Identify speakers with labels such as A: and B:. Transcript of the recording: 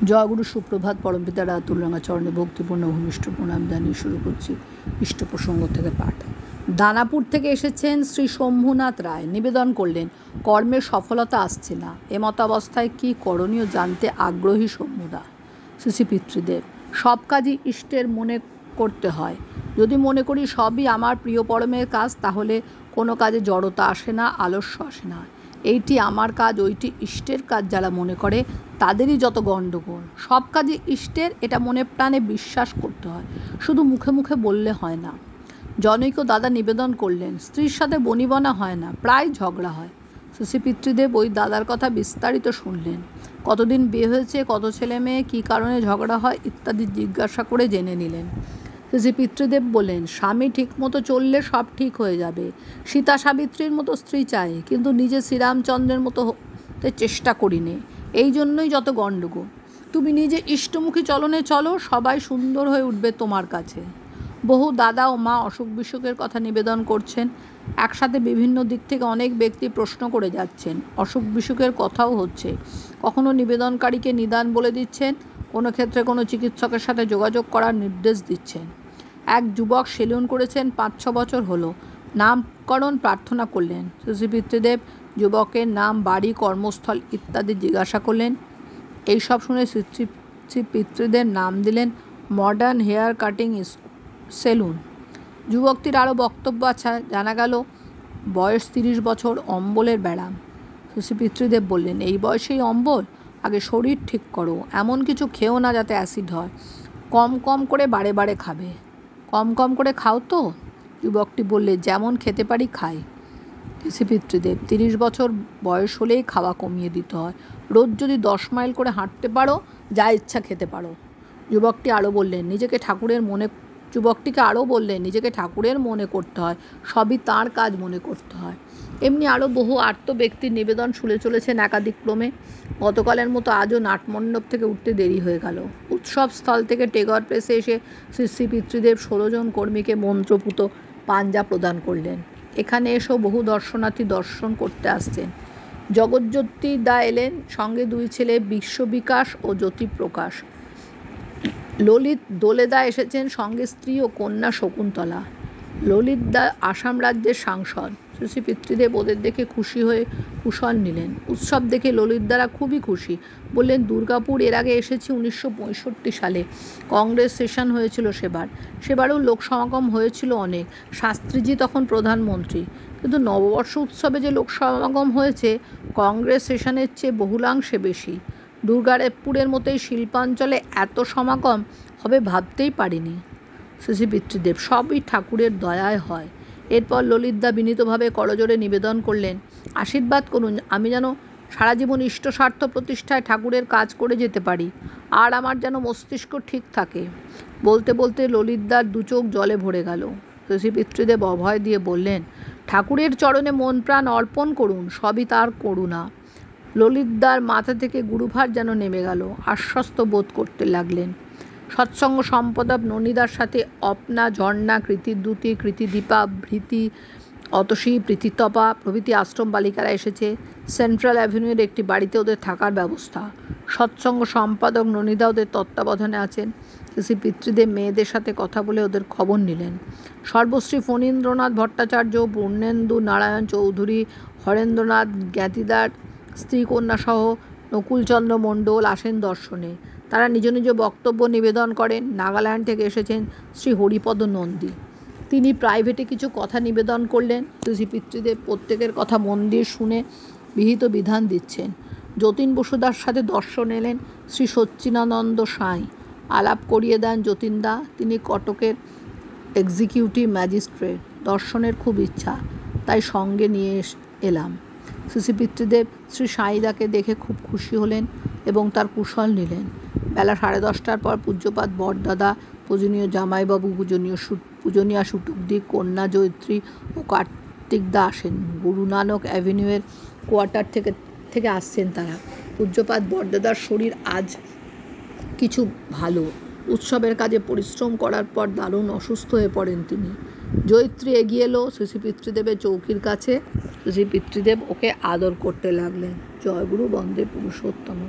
A: জয়গুরু সুপ্রভাত। পরমপিতা রাতুল রাঙা চরণে ভক্তিপূর্ণ ভূমিষ্ঠ প্রণাম জানিয়ে শুরু করছি ইষ্ট প্রসঙ্গ থেকে পাঠ। দানাপুর থেকে এসেছেন শ্রী শম্ভুনাথ রায়। নিবেদন করলেন, কর্মের সফলতা আসছে না, এমতাবস্থায় কী করণীয় জানতে আগ্রহী শম্ভুদা। শ্রী পিতৃদেব, সব কাজই ইষ্টের মনে করতে হয়। যদি মনে করি সবই আমার প্রিয় পরমের কাজ, তাহলে কোনো কাজে জড়তা আসে না, আলস্য আসে না। এইটি আমার কাজ, ওইটি ইষ্টের কাজ যারা মনে করে তাদেরই যত গণ্ডগোল। সব কাজই ইষ্টের, এটা মনে প্রাণে বিশ্বাস করতে হয়, শুধু মুখে মুখে বললে হয় না। জনৈক দাদা নিবেদন করলেন, স্ত্রীর সাথে বনিবনা হয় না, প্রায় ঝগড়া হয়। শ্রী পিতৃদেব ওই দাদার কথা বিস্তারিত শুনলেন। কতদিন বিয়ে হয়েছে, কত ছেলে মেয়ে, কী কারণে ঝগড়া হয় ইত্যাদি জিজ্ঞাসা করে জেনে নিলেন। শ্রী পিতৃদেব বললেন, স্বামী ঠিকমতো চললে সব ঠিক হয়ে যাবে। সীতা সাবিত্রীর মতো স্ত্রী চাই, কিন্তু নিজে শ্রীরামচন্দ্রের মতো হতে চেষ্টা করিনি, এই জন্যই যত গণ্ডগোল। তুমি নিজে ইষ্টমুখী চলনে চলো, সবাই সুন্দর হয়ে উঠবে তোমার কাছে। বহু দাদা ও মা অসুখ বিসুখের কথা নিবেদন করছেন। একসাথে বিভিন্ন দিক থেকে অনেক ব্যক্তি প্রশ্ন করে যাচ্ছেন, অসুখ বিসুখের কথাও হচ্ছে। কখনো নিবেদনকারীকে নিদান বলে দিচ্ছেন, কোনো ক্ষেত্রে কোনো চিকিৎসকের সাথে যোগাযোগ করার নির্দেশ দিচ্ছেন। এক যুবক সেলুন করেছেন, 5-6 বছর হলো। নামকরণ প্রার্থনা করলেন। শ্রী পিতৃদেব যুবকের নাম, বাড়ি, কর্মস্থল ইত্যাদি জিজ্ঞাসা করলেন। এইসব শুনে শ্রী পিতৃদেব নাম দিলেন মডার্ন হেয়ার কাটিং সেলুন। যুবকটির আরও বক্তব্য আছে। জানা গেল বয়স 30 বছর, অম্বলের ব্যারাম। শ্রী পিতৃদেব বললেন, এই বয়সেই অম্বল? আগে শরীর ঠিক করো, এমন কিছু খেও না যাতে অ্যাসিড হয়। কম কম করে বারে বারে খাবে। কম কম করে খাও তো? যুবকটি বললে, যেমন খেতে পারি খাই। শ্রী পিতৃদেব, 30 বছর বয়স হলেই খাওয়া কমিয়ে দিতে হয়। রোজ যদি 10 মাইল করে হাঁটতে পারো, যা ইচ্ছা খেতে পারো। যুবকটিকে আরও বললেন, নিজেকে ঠাকুরের মনে করতে হয়, সবই তাঁর কাজ মনে করতে হয়। এমনি আরও বহু আর্ত ব্যক্তির নিবেদন শুনে চলেছেন একাদিক্রমে। গতকালের মতো আজও নাটমণ্ডপ থেকে উঠতে দেরি হয়ে গেল। উৎসব স্থল থেকে টেগর প্রেসে এসে শ্রী পিতৃদেব 16 জন কর্মীকে মন্ত্রপুত পাঞ্জা প্রদান করলেন। এখানে এসেও বহু দর্শনার্থী দর্শন করতে আসছেন। জগজ্যোতি দা এলেন, সঙ্গে 2 ছেলে বিশ্ববিকাশ ও জ্যোতিপ্রকাশ। ললিত দোলেদা এসেছেন, সঙ্গে স্ত্রী ও কন্যা শকুন্তলা। ললিত দা আসাম রাজ্যের সাংসদ। শ্রী পিতৃদেব ওদের দেখে খুশি হয়ে কুশল নিলেন। উৎসব দেখে ললিতদারা খুবই খুশি। বললেন, দুর্গাপুর এর আগে এসেছি 1965 সালে। কংগ্রেস সেশন হয়েছিল সেবারও লোক সমাগম হয়েছিল অনেক। শাস্ত্রীজি তখন প্রধানমন্ত্রী। কিন্তু নববর্ষ উৎসবে যে লোক সমাগম হয়েছে কংগ্রেস সেশনের চেয়ে বহুলাংশে বেশি। দুর্গাপুরের মতোই শিল্পাঞ্চলে এত সমাগম হবে ভাবতেই পারিনি। শ্রী পিতৃদেব, সবই ঠাকুরের দয়ায় হয়। এরপর ললিতদা বিনীতভাবে করজোড়ে নিবেদন করলেন, আশীর্বাদ করুন, আমি যেন সারা জীবন ইষ্ট স্বার্থ প্রতিষ্ঠায় ঠাকুরের কাজ করে যেতে পারি, আর আমার যেন মস্তিষ্ক ঠিক থাকে। বলতে বলতে ললিতদার 2 চোখ জলে ভরে গেল। শ্রী পিতৃদেব অভয় দিয়ে বললেন, ঠাকুরের চরণে মন প্রাণ অর্পণ করুন, সবই তার করুণা। ললিতদার মাথা থেকে গুরুভার যেন নেমে গেল, আশ্বস্ত বোধ করতে লাগলেন। সৎসঙ্গ সম্পাদক ননিদার সাথে অপনা, ঝর্ণা, কৃতিদ্যুতি, কৃতিদীপা, ভৃতি, অতসী, প্রীতিতপা প্রভৃতি আশ্রম বালিকারা এসেছে। সেন্ট্রাল অ্যাভিনিউয়ের একটি বাড়িতে ওদের থাকার ব্যবস্থা। সৎসঙ্গ সম্পাদক ননিদা ওদের তত্ত্বাবধানে আছেন। শ্রী পিতৃদেব মেয়েদের সাথে কথা বলে ওদের খবর নিলেন। সর্বশ্রী ফণীন্দ্রনাথ ভট্টাচার্য, পূর্ণেন্দু নারায়ণ চৌধুরী, হরেন্দ্রনাথ জ্ঞাতিদার স্ত্রী কন্যাসহ নকুলচন্দ্র মণ্ডল আসেন দর্শনে। তারা নিজ নিজ বক্তব্য নিবেদন করেন। নাগাল্যান্ড থেকে এসেছেন শ্রী হরিপদ নন্দী। তিনি প্রাইভেটে কিছু কথা নিবেদন করলেন। শ্রী পিতৃদেব প্রত্যেকের কথা মন দিয়ে শুনে বিহিত বিধান দিচ্ছেন। যতীন বসুদার সাথে দর্শন এলেন শ্রী সচ্চিদানন্দ সাঁই। আলাপ করিয়ে দেন যতীনদা। তিনি কটকের এক্সিকিউটিভ ম্যাজিস্ট্রেট। দর্শনের খুব ইচ্ছা, তাই সঙ্গে নিয়ে এলাম। শ্রী পিতৃদেব শ্রী সাঁইদাকে দেখে খুব খুশি হলেন এবং তার কুশল নিলেন। বেলা 10:30টার পর পূজ্যপাত বরদাদা, পূজনীয় জামাইবাবু, পূজনীয়া সুটুকদি, কন্যা জয়িত্রী ও কার্তিকদা আসেন। গুরু নানক অ্যাভিনিউয়ের কোয়ার্টার থেকে আসছেন তারা। পূজ্যপাত বরদাদার শরীর আজ কিছু ভালো। উৎসবের কাজে পরিশ্রম করার পর দারুণ অসুস্থ হয়ে পড়েন তিনি। জয়িত্রী এগিয়ে এলো শ্রী পিতৃদেবের চৌকির কাছে। শ্রী পিতৃদেব ওকে আদর করতে লাগলেন। জয়গুরু বন্দে পুরুষোত্তম।